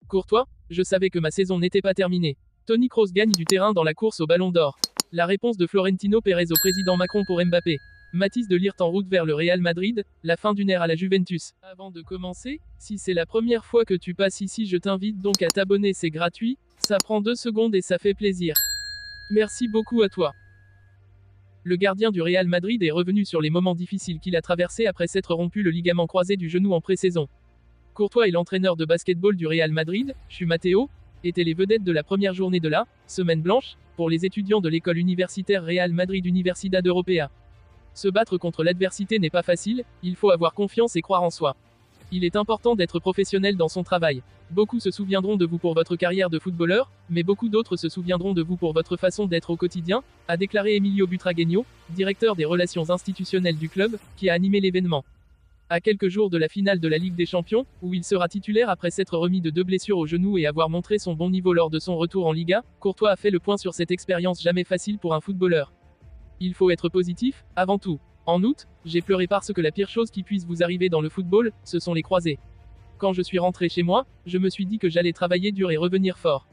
Courtois, je savais que ma saison n'était pas terminée. Toni Kroos gagne du terrain dans la course au Ballon d'Or. La réponse de Florentino Pérez au président Macron pour Mbappé. Mathys de Ligt en route vers le Real Madrid, la fin d'une ère à la Juventus. Avant de commencer, si c'est la première fois que tu passes ici, je t'invite donc à t'abonner, c'est gratuit, ça prend 2 secondes et ça fait plaisir. Merci beaucoup à toi. Le gardien du Real Madrid est revenu sur les moments difficiles qu'il a traversés après s'être rompu le ligament croisé du genou en pré-saison. Courtois et l'entraîneur de basketball du Real Madrid, Chu Mateo, étaient les vedettes de la première journée de la semaine blanche pour les étudiants de l'école universitaire Real Madrid Universidad Europea. Se battre contre l'adversité n'est pas facile, il faut avoir confiance et croire en soi. Il est important d'être professionnel dans son travail. Beaucoup se souviendront de vous pour votre carrière de footballeur, mais beaucoup d'autres se souviendront de vous pour votre façon d'être au quotidien, a déclaré Emilio Butragueño, directeur des relations institutionnelles du club, qui a animé l'événement. À quelques jours de la finale de la Ligue des Champions, où il sera titulaire après s'être remis de 2 blessures au genou et avoir montré son bon niveau lors de son retour en Liga, Courtois a fait le point sur cette expérience jamais facile pour un footballeur. Il faut être positif, avant tout. En août, j'ai pleuré parce que la pire chose qui puisse vous arriver dans le football, ce sont les croisés. Quand je suis rentré chez moi, je me suis dit que j'allais travailler dur et revenir fort.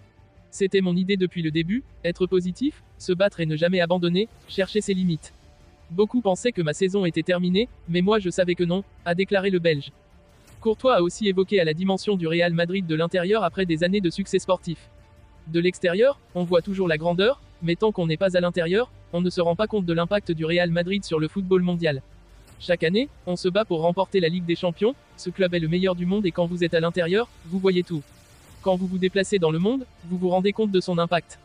C'était mon idée depuis le début, être positif, se battre et ne jamais abandonner, chercher ses limites. Beaucoup pensaient que ma saison était terminée, mais moi je savais que non, a déclaré le Belge. Courtois a aussi évoqué à la dimension du Real Madrid de l'intérieur après des années de succès sportif. De l'extérieur, on voit toujours la grandeur, mais tant qu'on n'est pas à l'intérieur, on ne se rend pas compte de l'impact du Real Madrid sur le football mondial. Chaque année, on se bat pour remporter la Ligue des Champions, ce club est le meilleur du monde et quand vous êtes à l'intérieur, vous voyez tout. Quand vous vous déplacez dans le monde, vous vous rendez compte de son impact.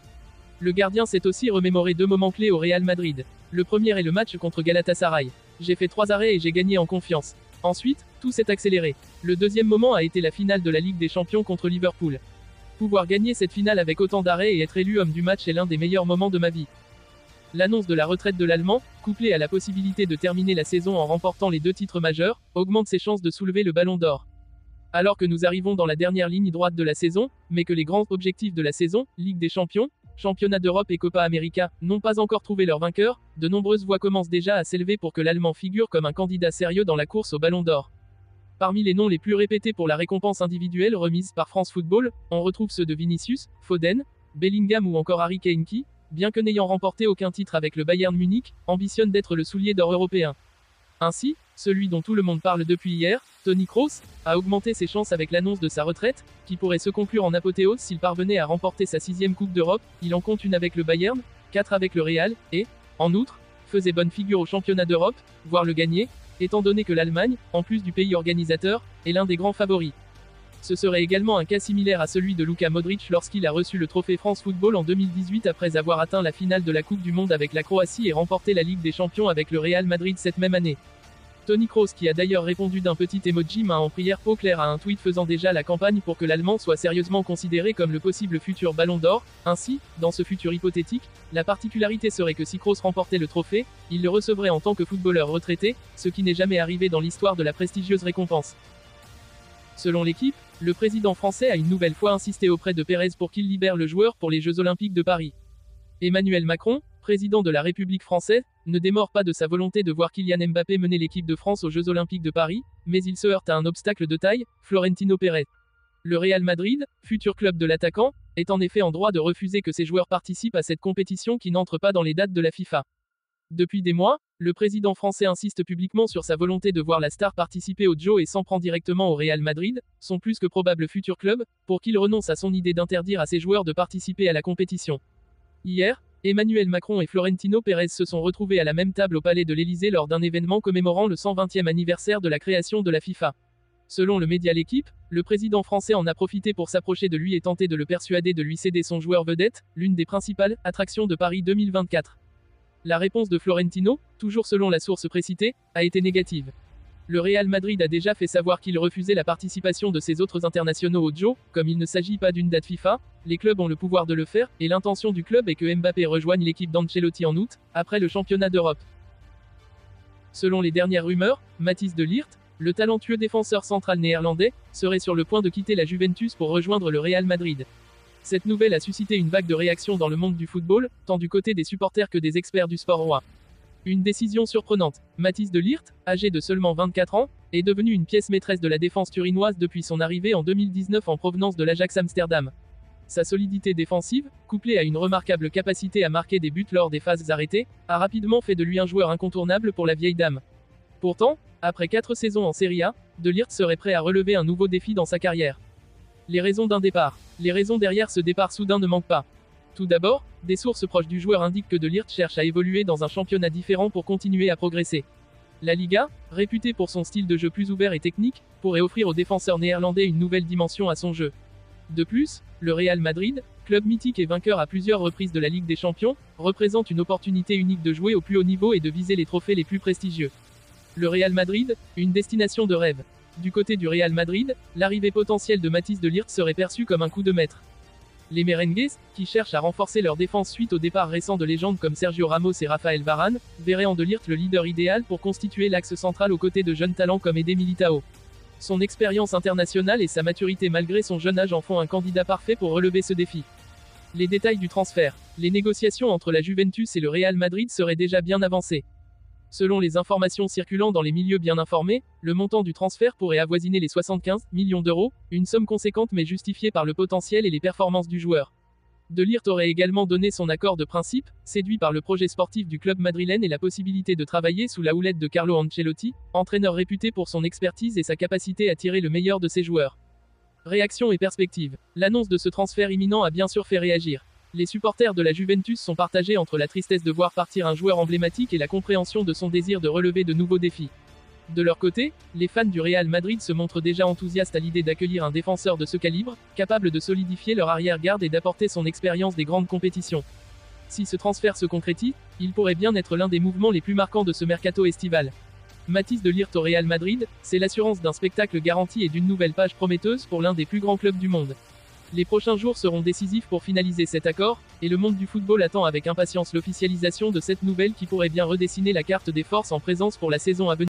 Le gardien s'est aussi remémoré 2 moments clés au Real Madrid. Le premier est le match contre Galatasaray. J'ai fait 3 arrêts et j'ai gagné en confiance. Ensuite, tout s'est accéléré. Le deuxième moment a été la finale de la Ligue des Champions contre Liverpool. Pouvoir gagner cette finale avec autant d'arrêts et être élu homme du match est l'un des meilleurs moments de ma vie. L'annonce de la retraite de l'Allemand, couplée à la possibilité de terminer la saison en remportant les 2 titres majeurs, augmente ses chances de soulever le Ballon d'Or. Alors que nous arrivons dans la dernière ligne droite de la saison, mais que les grands objectifs de la saison, Ligue des Champions, Championnat d'Europe et Copa América, n'ont pas encore trouvé leur vainqueur, de nombreuses voix commencent déjà à s'élever pour que l'Allemand figure comme un candidat sérieux dans la course au Ballon d'Or. Parmi les noms les plus répétés pour la récompense individuelle remise par France Football, on retrouve ceux de Vinicius, Foden, Bellingham ou encore Harry Kane qui, bien que n'ayant remporté aucun titre avec le Bayern Munich, ambitionne d'être le soulier d'or européen. Ainsi, celui dont tout le monde parle depuis hier, Toni Kroos, a augmenté ses chances avec l'annonce de sa retraite, qui pourrait se conclure en apothéose s'il parvenait à remporter sa 6e Coupe d'Europe, il en compte une avec le Bayern, 4 avec le Real, et, en outre, faisait bonne figure au championnat d'Europe, voire le gagner, étant donné que l'Allemagne, en plus du pays organisateur, est l'un des grands favoris. Ce serait également un cas similaire à celui de Luka Modric lorsqu'il a reçu le trophée France Football en 2018 après avoir atteint la finale de la Coupe du Monde avec la Croatie et remporté la Ligue des Champions avec le Real Madrid cette même année. Toni Kroos qui a d'ailleurs répondu d'un petit emoji main en prière peau claire à un tweet faisant déjà la campagne pour que l'Allemand soit sérieusement considéré comme le possible futur Ballon d'Or. Ainsi, dans ce futur hypothétique, la particularité serait que si Kroos remportait le trophée, il le recevrait en tant que footballeur retraité, ce qui n'est jamais arrivé dans l'histoire de la prestigieuse récompense. Selon l'équipe, le président français a une nouvelle fois insisté auprès de Pérez pour qu'il libère le joueur pour les Jeux Olympiques de Paris. Emmanuel Macron, président de la République française, ne démord pas de sa volonté de voir Kylian Mbappé mener l'équipe de France aux Jeux Olympiques de Paris, mais il se heurte à un obstacle de taille, Florentino Pérez. Le Real Madrid, futur club de l'attaquant, est en effet en droit de refuser que ses joueurs participent à cette compétition qui n'entre pas dans les dates de la FIFA. Depuis des mois, le président français insiste publiquement sur sa volonté de voir la star participer aux Jeux et s'en prend directement au Real Madrid, son plus que probable futur club, pour qu'il renonce à son idée d'interdire à ses joueurs de participer à la compétition. Hier, Emmanuel Macron et Florentino Pérez se sont retrouvés à la même table au Palais de l'Élysée lors d'un événement commémorant le 120e anniversaire de la création de la FIFA. Selon le média L'Équipe, le président français en a profité pour s'approcher de lui et tenter de le persuader de lui céder son joueur vedette, l'une des principales attractions de Paris 2024. La réponse de Florentino, toujours selon la source précitée, a été négative. Le Real Madrid a déjà fait savoir qu'il refusait la participation de ses autres internationaux aux Jeux, comme il ne s'agit pas d'une date FIFA, les clubs ont le pouvoir de le faire, et l'intention du club est que Mbappé rejoigne l'équipe d'Ancelotti en août, après le championnat d'Europe. Selon les dernières rumeurs, Mathys de Ligt, le talentueux défenseur central néerlandais, serait sur le point de quitter la Juventus pour rejoindre le Real Madrid. Cette nouvelle a suscité une vague de réactions dans le monde du football, tant du côté des supporters que des experts du sport roi. Une décision surprenante. Mathys de Ligt, âgé de seulement 24 ans, est devenu une pièce maîtresse de la défense turinoise depuis son arrivée en 2019 en provenance de l'Ajax Amsterdam. Sa solidité défensive, couplée à une remarquable capacité à marquer des buts lors des phases arrêtées, a rapidement fait de lui un joueur incontournable pour la vieille dame. Pourtant, après 4 saisons en Serie A, De Ligt serait prêt à relever un nouveau défi dans sa carrière. Les raisons d'un départ. Les raisons derrière ce départ soudain ne manquent pas. Tout d'abord, des sources proches du joueur indiquent que De Ligt cherche à évoluer dans un championnat différent pour continuer à progresser. La Liga, réputée pour son style de jeu plus ouvert et technique, pourrait offrir aux défenseurs néerlandais une nouvelle dimension à son jeu. De plus, le Real Madrid, club mythique et vainqueur à plusieurs reprises de la Ligue des Champions, représente une opportunité unique de jouer au plus haut niveau et de viser les trophées les plus prestigieux. Le Real Madrid, une destination de rêve. Du côté du Real Madrid, l'arrivée potentielle de Matthijs de Ligt serait perçue comme un coup de maître. Les merengues, qui cherchent à renforcer leur défense suite au départ récent de légendes comme Sergio Ramos et Raphaël Varane, verraient en De Ligt le leader idéal pour constituer l'axe central aux côtés de jeunes talents comme Eder Militao. Son expérience internationale et sa maturité malgré son jeune âge en font un candidat parfait pour relever ce défi. Les détails du transfert. Les négociations entre la Juventus et le Real Madrid seraient déjà bien avancées. Selon les informations circulant dans les milieux bien informés, le montant du transfert pourrait avoisiner les 75 millions d'euros, une somme conséquente mais justifiée par le potentiel et les performances du joueur. De Ligt aurait également donné son accord de principe, séduit par le projet sportif du club madrilène et la possibilité de travailler sous la houlette de Carlo Ancelotti, entraîneur réputé pour son expertise et sa capacité à tirer le meilleur de ses joueurs. Réaction et perspective. L'annonce de ce transfert imminent a bien sûr fait réagir. Les supporters de la Juventus sont partagés entre la tristesse de voir partir un joueur emblématique et la compréhension de son désir de relever de nouveaux défis. De leur côté, les fans du Real Madrid se montrent déjà enthousiastes à l'idée d'accueillir un défenseur de ce calibre, capable de solidifier leur arrière-garde et d'apporter son expérience des grandes compétitions. Si ce transfert se concrétise, il pourrait bien être l'un des mouvements les plus marquants de ce mercato estival. Matthijs de Ligt au Real Madrid, c'est l'assurance d'un spectacle garanti et d'une nouvelle page prometteuse pour l'un des plus grands clubs du monde. Les prochains jours seront décisifs pour finaliser cet accord, et le monde du football attend avec impatience l'officialisation de cette nouvelle qui pourrait bien redessiner la carte des forces en présence pour la saison à venir.